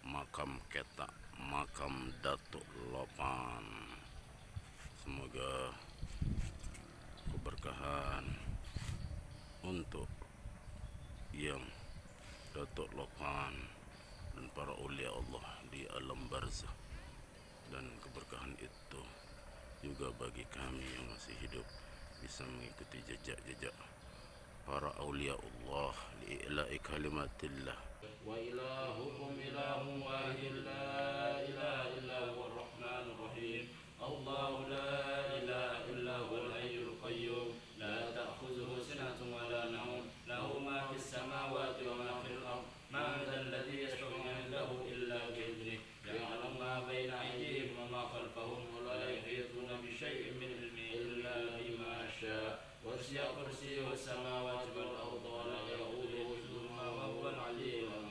Makam Ketak, makam Datuk Lopan. Semoga keberkahan untuk yang Datuk Lopan dan para ulia Allah di alam barzah, dan keberkahan itu juga bagi kami yang masih hidup bisa mengikuti jejak-jejak para aulia Allah li'ila'i kalimatillah. Wa ilahukum ilahun wahid la ilaha illa huwa ar-rahmanur rahim. Allahu la ilaha illa huwa al-hayyul qayyum la ta'khudhuhu sinatun wa la nawm lahu ma fis samawati wa ma fil ard man dhal ladzi yashfa'u 'indahu illa bi'idhnihi ya'lamu ma bayna aydihim wa ma khalfahum wa la yuhituna bi shay'in min ilmihi illa bima sha'a wasi'a kursiyyuhu as-samawati wal arda wa la ya'uduhu hifdhuhuma wa huwa al-'aliyyul 'azim.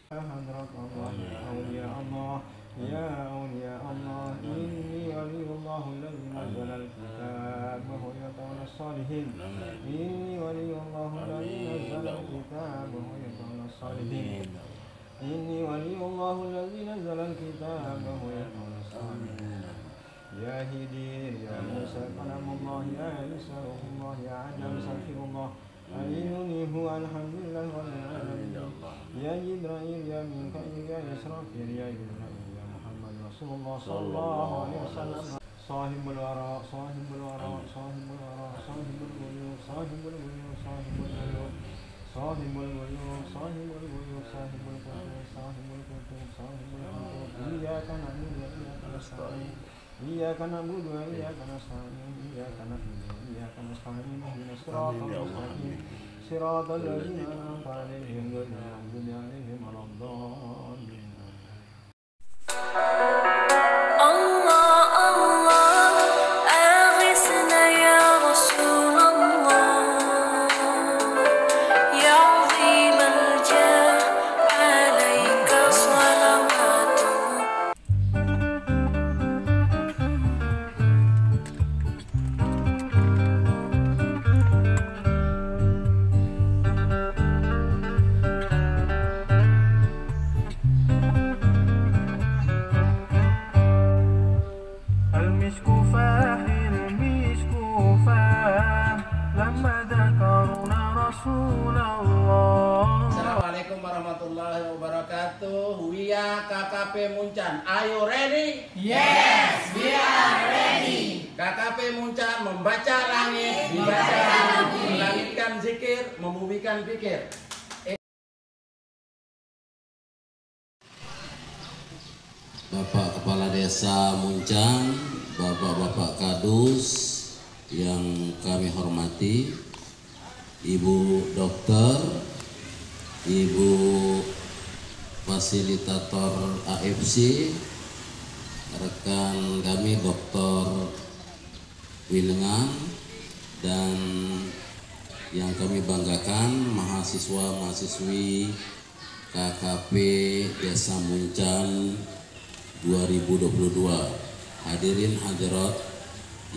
حضرة الله أولياء الله يا أولياء الله إني ولي الله الذي نزل الكتاب وهو يتولى الصالحين إني ولي الله الذي نزل الكتاب وهو يتولى الصالحين إني ولي الله الذي نزل الكتاب وهو يتولى الصالحين يا هدير يا موسى كلام الله يا عيسى روح الله يا عدم استغفر الله أعينني هو الحمد لله رب العالمين يا جبرائيل يا ميكائيل يا إسرافيل يا جبرائيل يا محمد رسول الله صلى الله عليه وسلم صاحب الوراء صاحب الوراء صاحب الوراء صاحب الغيوب صاحب الغيوب صاحب الغيوب صاحب الغيوب صاحب الغيوب صاحب القدوس صاحب القدوس صاحب القدوس إياك نعبد وإياك نستعين إياك نعبد وإياك نستعين إياك نعبد وإياك نستعين اهدنا الصراط المستقيم صراط الذين أنعمت عليهم غير المغضوب عليهم ولا الضالين. Assalamualaikum warahmatullahi wabarakatuh. We are KKP Muncan. Are you ready? Yes, we are ready. KKP Muncan membaca langit, dibaca bumi, melangitkan zikir, membumikan pikir. Bapak Kepala Desa Muncan, Bapak-bapak Kadus yang kami hormati, Ibu Dokter, Ibu Fasilitator AFC, rekan kami Dr. Wilengan, dan yang kami banggakan mahasiswa-mahasiswi KKP Desa Muncan 2022. Hadirin hadirat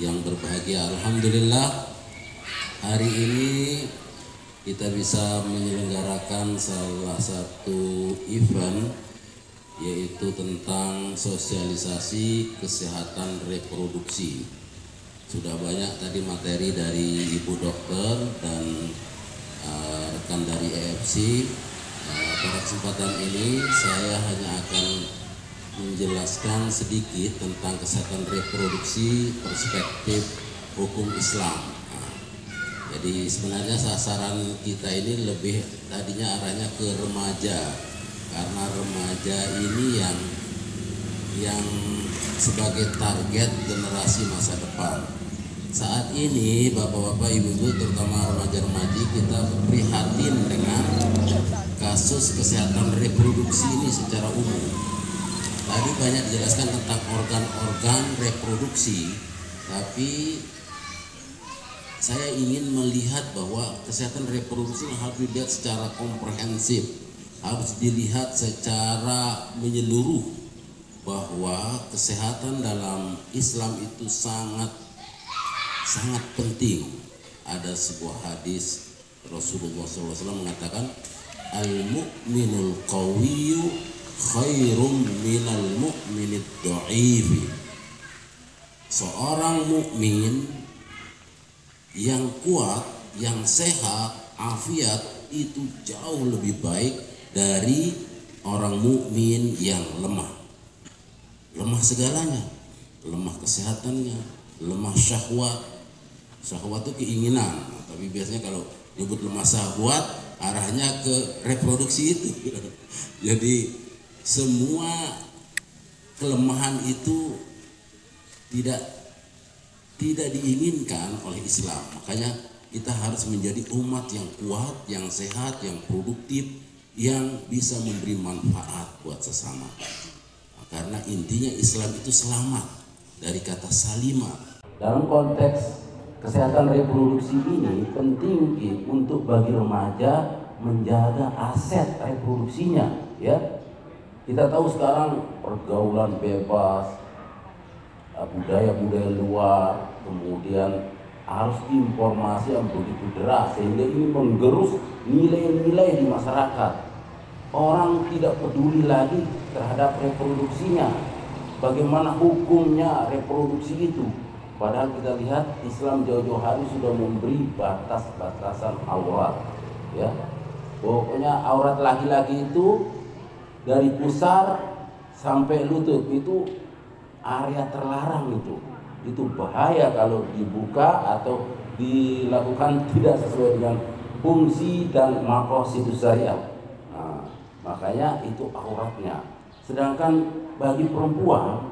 yang berbahagia, alhamdulillah hari ini kita bisa menyelenggarakan salah satu event, yaitu tentang sosialisasi kesehatan reproduksi. Sudah banyak tadi materi dari Ibu Dokter dan rekan dari AFC. Pada kesempatan ini saya hanya akan menjelaskan sedikit tentang kesehatan reproduksi perspektif hukum Islam. Jadi sebenarnya sasaran kita ini lebih tadinya arahnya ke remaja, karena remaja ini yang sebagai target generasi masa depan. Saat ini bapak-bapak, ibu-ibu, terutama remaja-remaji, kita prihatin dengan kasus kesehatan reproduksi ini secara umum. Tadi banyak dijelaskan tentang organ-organ reproduksi, tapi saya ingin melihat bahwa kesehatan reproduksi harus dilihat secara komprehensif, harus dilihat secara menyeluruh, bahwa kesehatan dalam Islam itu sangat penting. Ada sebuah hadis Rasulullah SAW mengatakan, al-mu'minul qawiyyu khairum minal mu'minid dha'ifi. Seorang mukmin yang kuat, yang sehat, afiat itu jauh lebih baik dari orang mukmin yang lemah. Lemah segalanya, lemah kesehatannya, lemah syahwat. Syahwat itu keinginan, tapi biasanya kalau nyebut lemah syahwat arahnya ke reproduksi itu. Jadi semua kelemahan itu tidak diinginkan oleh Islam. Makanya kita harus menjadi umat yang kuat, yang sehat, yang produktif, yang bisa memberi manfaat buat sesama. Karena intinya Islam itu selamat dari kata salimah. Dalam konteks kesehatan reproduksi ini penting untuk bagi remaja menjaga aset reproduksinya, ya. Kita tahu sekarang pergaulan bebas, budaya-budaya luar, kemudian harus informasi yang begitu deras sehingga ini menggerus nilai-nilai di masyarakat. Orang tidak peduli lagi terhadap reproduksinya, bagaimana hukumnya reproduksi itu. Padahal kita lihat Islam jauh-jauh hari sudah memberi batas-batasan aurat, ya. Pokoknya aurat laki-laki itu dari pusar sampai lutut itu area terlarang itu bahaya kalau dibuka atau dilakukan tidak sesuai dengan fungsi dan maqasidus syariah. Nah, makanya itu auratnya. Sedangkan bagi perempuan,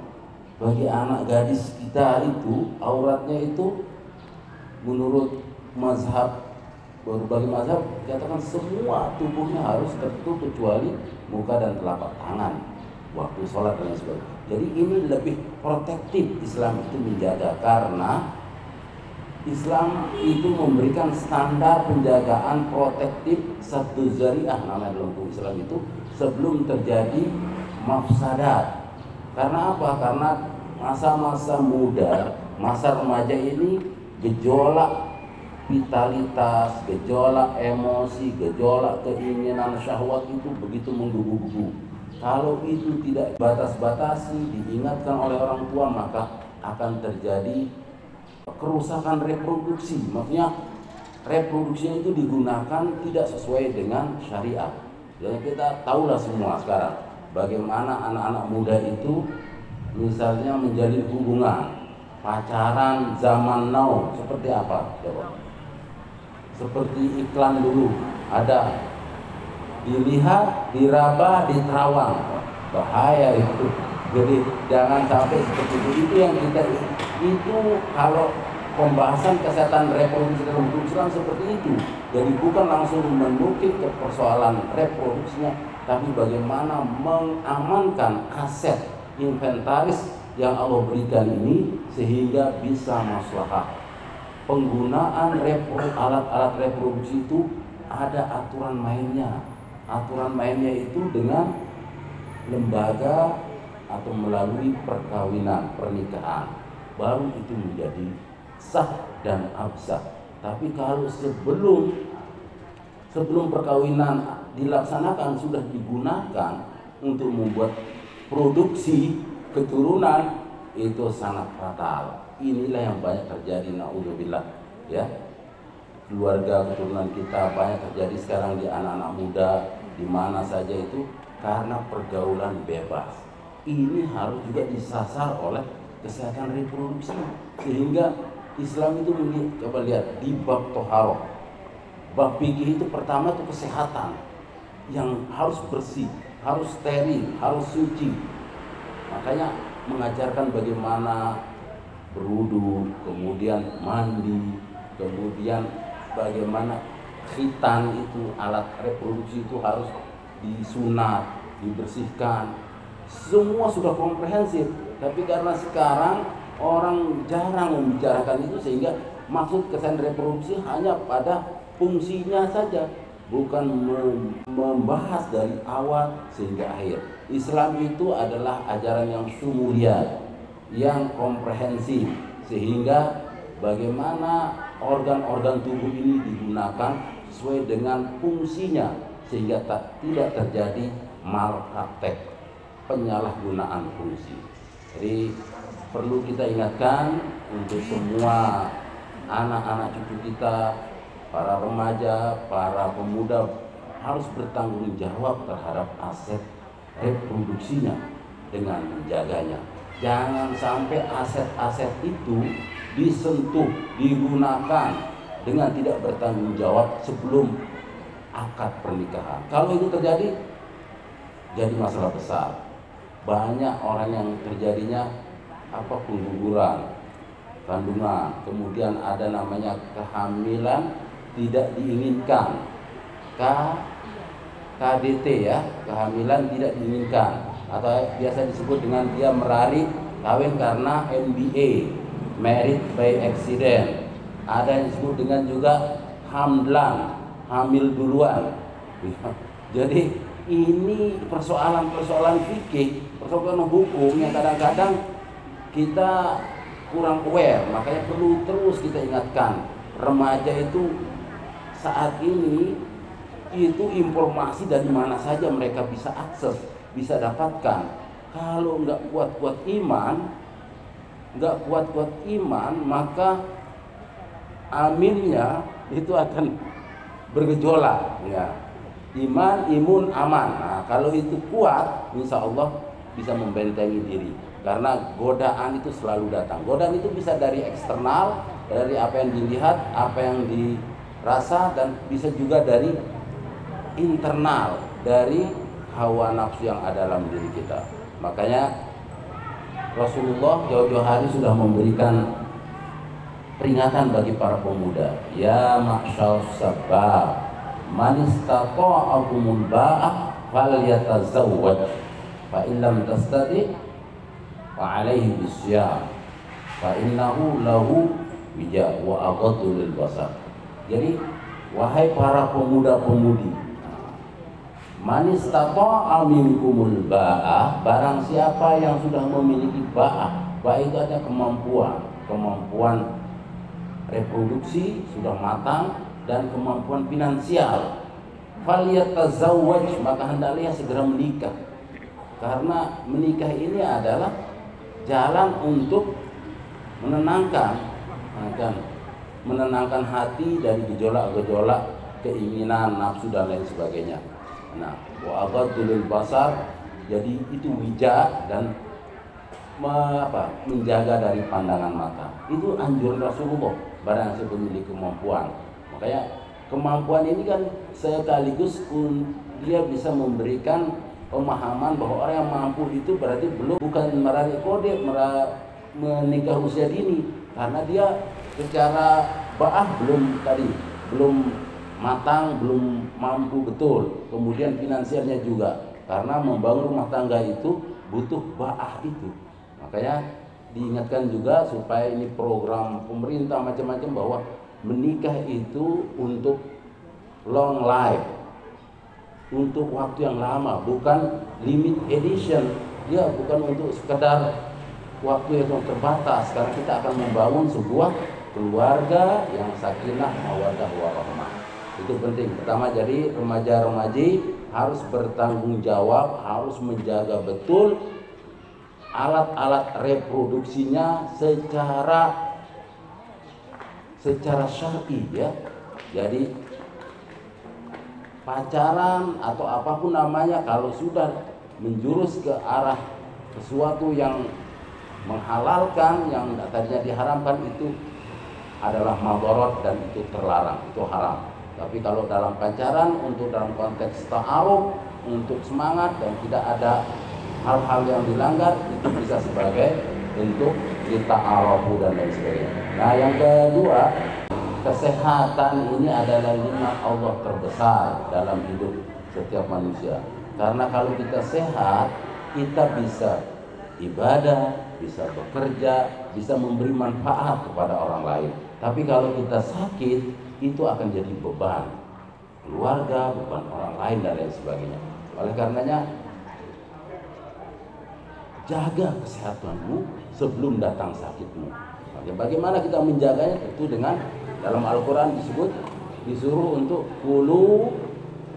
bagi anak gadis kita itu auratnya itu menurut berbagai mazhab dikatakan semua tubuhnya harus tertutup kecuali muka dan telapak tangan waktu sholat dan sebagainya. Jadi ini lebih protektif Islam itu menjaga, karena Islam itu memberikan standar penjagaan protektif satu zariah namanya dalam hukum Islam itu sebelum terjadi mafsadat. Karena apa? Karena masa-masa muda, masa remaja ini gejolak vitalitas, gejolak emosi, gejolak keinginan syahwat itu begitu menggebu-gebu. Kalau itu tidak batas-batasi, diingatkan oleh orang tua, maka akan terjadi kerusakan reproduksi. Maksudnya reproduksinya itu digunakan tidak sesuai dengan syariat. Jadi kita tahulah semua sekarang bagaimana anak-anak muda itu misalnya menjalin hubungan, pacaran zaman now seperti apa? Coba. Seperti iklan dulu ada, dilihat, diraba, diterawang. Bahaya itu. Jadi jangan sampai seperti itu. Itu yang kita itu kalau pembahasan kesehatan reproduksi dalam hukum Islam seperti itu. Jadi bukan langsung menukik ke persoalan reproduksinya, tapi bagaimana mengamankan aset inventaris yang Allah berikan ini sehingga bisa maslahah. Penggunaan alat-alat reproduksi itu ada aturan mainnya. Aturan mainnya itu dengan lembaga atau melalui perkawinan, pernikahan, baru itu menjadi sah dan absah. Tapi kalau sebelum perkawinan dilaksanakan sudah digunakan untuk membuat produksi keturunan, itu sangat fatal. Inilah yang banyak terjadi, naudzubillah, ya. Keluarga keturunan kita banyak terjadi sekarang di anak-anak muda, di mana saja itu karena pergaulan bebas. Ini harus juga disasar oleh kesehatan reproduksi, sehingga Islam itu coba lihat di bab toharoh, bab fikih itu pertama itu kesehatan yang harus bersih, harus steril, harus suci. Makanya mengajarkan bagaimana berwudu, kemudian mandi, kemudian bagaimana khitan itu, alat reproduksi itu harus disunat, dibersihkan semua sudah komprehensif. Tapi karena sekarang orang jarang membicarakan itu, sehingga maksud kesan reproduksi hanya pada fungsinya saja, bukan membahas dari awal sehingga akhir. Islam itu adalah ajaran yang sumuriat, yang komprehensif, sehingga bagaimana organ-organ tubuh ini digunakan sesuai dengan fungsinya, sehingga tidak terjadi malpraktek, penyalahgunaan fungsi. Jadi perlu kita ingatkan untuk semua anak-anak cucu kita, para remaja, para pemuda, harus bertanggung jawab terhadap aset reproduksinya dengan menjaganya. Jangan sampai aset-aset itu disentuh, digunakan dengan tidak bertanggung jawab sebelum akad pernikahan. Kalau itu terjadi, jadi masalah besar. Banyak orang yang terjadinya pengguguran kandungan, kemudian ada namanya kehamilan tidak diinginkan, KDT ya, kehamilan tidak diinginkan, atau biasa disebut dengan dia merari kawin karena MBA, married by accident. Ada yang disebut dengan juga hamlan, hamil duluan. Jadi ini persoalan-persoalan fikih, persoalan hukum yang kadang-kadang kita kurang aware. Makanya perlu terus kita ingatkan, remaja itu saat ini itu informasi dari mana saja mereka bisa akses, bisa dapatkan. Kalau nggak kuat-kuat iman, maka aminnya itu akan bergejolak ya. Imun, aman. Nah, kalau itu kuat, insya Allah bisa membentengi diri. Karena godaan itu selalu datang. Godaan itu bisa dari eksternal, dari apa yang dilihat, apa yang dirasa, dan bisa juga dari internal, dari hawa nafsu yang ada dalam diri kita. Makanya Rasulullah jauh-jauh hari sudah memberikan peringatan bagi para pemuda. Ya ma'syar sabab, man istata'akumul ba'ah falyatazawwaj, fa illam tastati fa alaihi bisyam, fa innahu lahu wija wa aghaddu lil basar. Jadi wahai para pemuda-pemudi, man istata'a minkumul ba'ah, barang siapa yang sudah memiliki ba'ah. Ba'ah itu ada kemampuan reproduksi sudah matang dan kemampuan finansial. Falyatazawwaj, maka hendaknya segera menikah. Karena menikah ini adalah jalan untuk menenangkan hati dari gejolak-gejolak keinginan, nafsu dan lain sebagainya. Nah, wa aghaddu basar, jadi itu wija dan menjaga dari pandangan mata. Itu anjuran Rasulullah barang siapa memiliki kemampuan. Makanya kemampuan ini kan sekaligus dia bisa memberikan pemahaman bahwa orang yang mampu itu berarti bukan meraih kode menikah usia dini, karena dia secara ba'ah belum matang, belum mampu betul. Kemudian finansialnya juga, karena membangun rumah tangga itu butuh ba'ah itu. Makanya diingatkan juga supaya ini program pemerintah macam-macam bahwa menikah itu untuk long life, untuk waktu yang lama, bukan limit edition. Dia bukan untuk sekedar waktu yang terbatas, karena kita akan membangun sebuah keluarga yang sakinah, mawaddah, warahmah. Itu penting. Pertama, jadi remaja-remaji harus bertanggung jawab, harus menjaga betul alat-alat reproduksinya secara syar'i ya. Jadi pacaran atau apapun namanya, kalau sudah menjurus ke arah sesuatu yang menghalalkan yang tadinya diharamkan, itu adalah madharat dan itu terlarang, itu haram. Tapi kalau dalam pacaran, untuk dalam konteks ta'aruf, untuk semangat dan tidak ada hal-hal yang dilanggar, itu bisa sebagai bentuk ta'arufu dan lain sebagainya. Nah, yang kedua, kesehatan ini adalah nikmat Allah terbesar dalam hidup setiap manusia. Karena kalau kita sehat, kita bisa ibadah, bisa bekerja, bisa memberi manfaat kepada orang lain. Tapi kalau kita sakit, itu akan jadi beban keluarga, beban orang lain dan lain sebagainya. Oleh karenanya, jaga kesehatanmu sebelum datang sakitmu. Bagaimana kita menjaganya? Tentu dengan dalam Al-Quran disuruh untuk kulu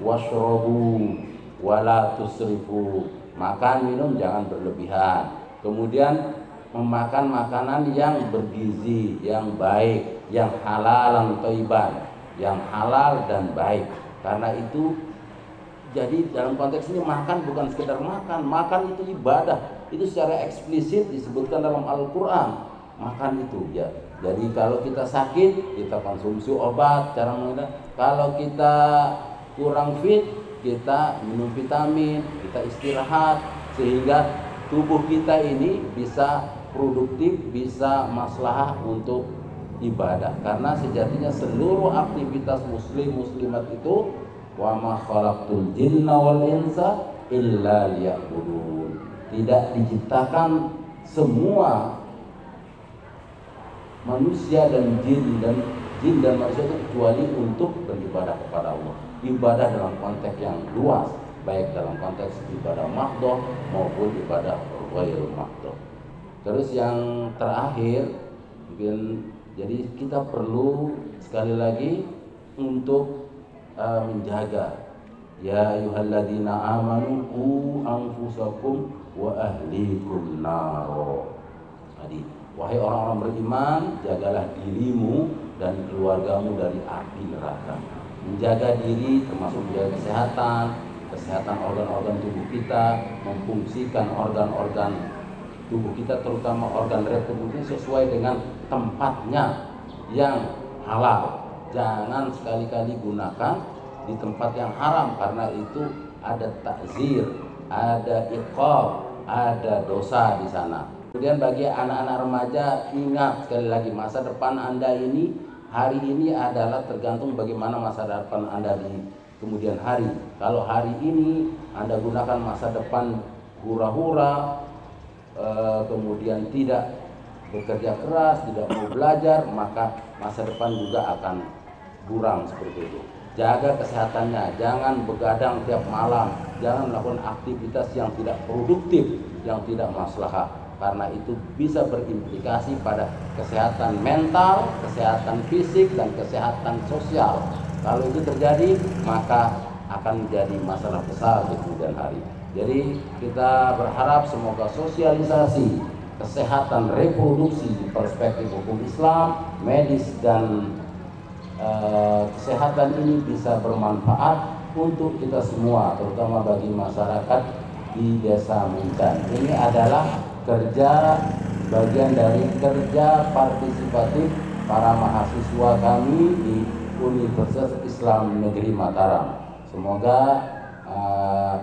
washrobu wala tusrifu, makan minum jangan berlebihan. Kemudian memakan makanan yang bergizi, yang baik, yang halalan thayyiban, yang halal dan baik. Karena itu, jadi dalam konteks ini makan bukan sekedar makan, makan itu ibadah. Itu secara eksplisit disebutkan dalam Al-Quran. Makan itu ya. Jadi kalau kita sakit, kita konsumsi obat, cara mengenai. Kalau kita kurang fit, kita minum vitamin, kita istirahat, sehingga tubuh kita ini bisa produktif, bisa maslahah untuk ibadah. Karena sejatinya seluruh aktivitas muslimat itu wa ma khalaqtul jinna wal insa illa liya'budun. Tidak diciptakan semua manusia dan jin dan manusia itu kecuali untuk beribadah kepada Allah. Ibadah dalam konteks yang luas, baik dalam konteks ibadah mahdoh maupun ibadah ghairul mahdoh. Terus yang terakhir, mungkin jadi kita perlu sekali lagi untuk menjaga, ya ayyuhalladzina amanu qu anfusakum wa ahlikum naro. Tadi, wahai orang-orang beriman, jagalah dirimu dan keluargamu dari api neraka. Menjaga diri termasuk menjaga kesehatan organ-organ tubuh kita, memfungsikan organ-organ tubuh kita, terutama organ reproduksi sesuai dengan tempatnya yang halal. Jangan sekali-kali gunakan di tempat yang haram, karena itu ada takzir, ada iqab, ada dosa di sana. Kemudian bagi anak-anak remaja, ingat sekali lagi, masa depan Anda ini hari ini adalah tergantung bagaimana masa depan Anda di kemudian hari. Kalau hari ini Anda gunakan masa depan hura-hura, kemudian tidak bekerja keras, tidak mau belajar, maka masa depan juga akan buram seperti itu. Jaga kesehatannya, jangan begadang tiap malam, jangan melakukan aktivitas yang tidak produktif, yang tidak maslahah. Karena itu bisa berimplikasi pada kesehatan mental, kesehatan fisik, dan kesehatan sosial. Kalau itu terjadi, maka akan menjadi masalah besar di kemudian hari. Jadi kita berharap semoga sosialisasi kesehatan reproduksi di perspektif hukum Islam, medis, dan kesehatan ini bisa bermanfaat untuk kita semua, terutama bagi masyarakat di Desa Muncan. Ini adalah bagian dari kerja partisipatif para mahasiswa kami di Universitas Islam Negeri Mataram. Semoga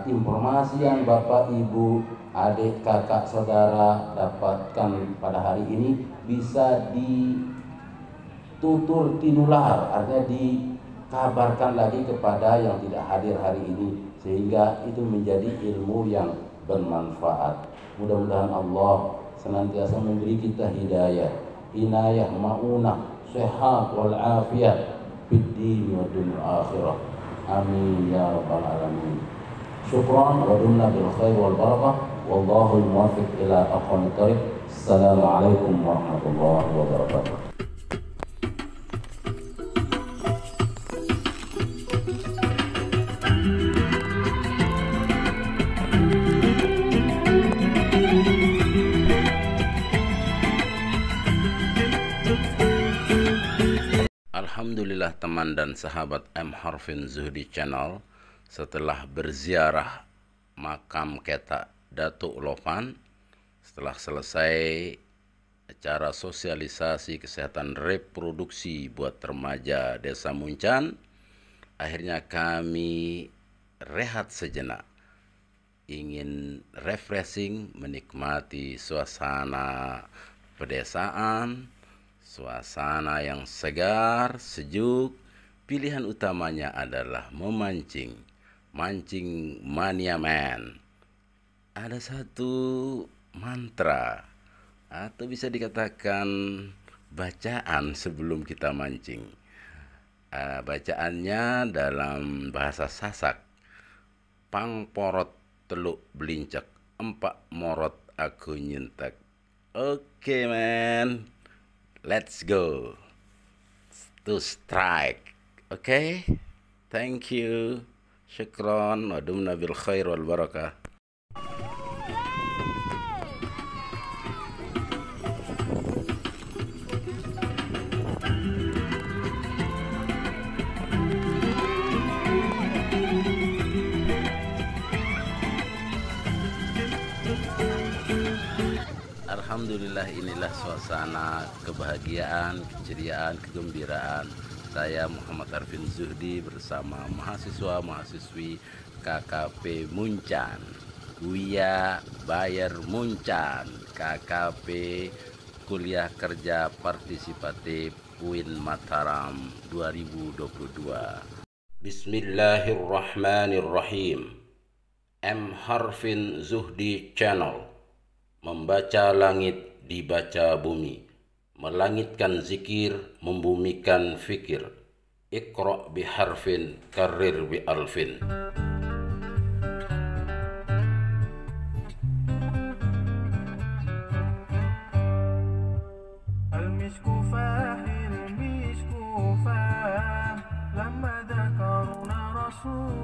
informasi yang Bapak, Ibu, adik, kakak, saudara dapatkan pada hari ini bisa ditutur tinular, artinya dikabarkan lagi kepada yang tidak hadir hari ini, sehingga itu menjadi ilmu yang bermanfaat. Mudah-mudahan Allah senantiasa memberi kita hidayah, inayah, ma'unah, sehat wal afiyat fid din wa dunya akhirah. Amin ya rabbal alamin. Syukran wa dumna bil khair wal barakah. Wallahu muwaffiq ila aqwamit thariq. Assalamualaikum warahmatullahi wabarakatuh. Alhamdulillah teman dan sahabat M. Harfin Zuhdi Channel, setelah berziarah makam Ketak Datuk Lopan, setelah selesai acara sosialisasi kesehatan reproduksi buat remaja Desa Muncan, akhirnya kami rehat sejenak, ingin refreshing, menikmati suasana pedesaan, suasana yang segar, sejuk. Pilihan utamanya adalah memancing, mancing mania man. ada satu mantra atau bisa dikatakan bacaan sebelum kita mancing. Bacaannya dalam bahasa Sasak. Pang porot teluk belincek, empak morot aku nyentak. Oke, man, let's go to strike. Oke, thank you, syukron, wa dumna bil khair wal barakah. Alhamdulillah, inilah suasana kebahagiaan, keceriaan, kegembiraan. Saya Muhammad Arfin Zuhdi bersama mahasiswa-mahasiswi KKP Muncan, Buya Bayer Muncan, KKP Kuliah Kerja Partisipatif UIN Mataram 2022. Bismillahirrahmanirrahim. M. Harfin Zuhdi Channel. Membaca langit, dibaca bumi, melangitkan zikir, membumikan fikir. Iqra' biharfin, karir bi alfin. المسك فاح المسك فاح لما ذكرنا رسول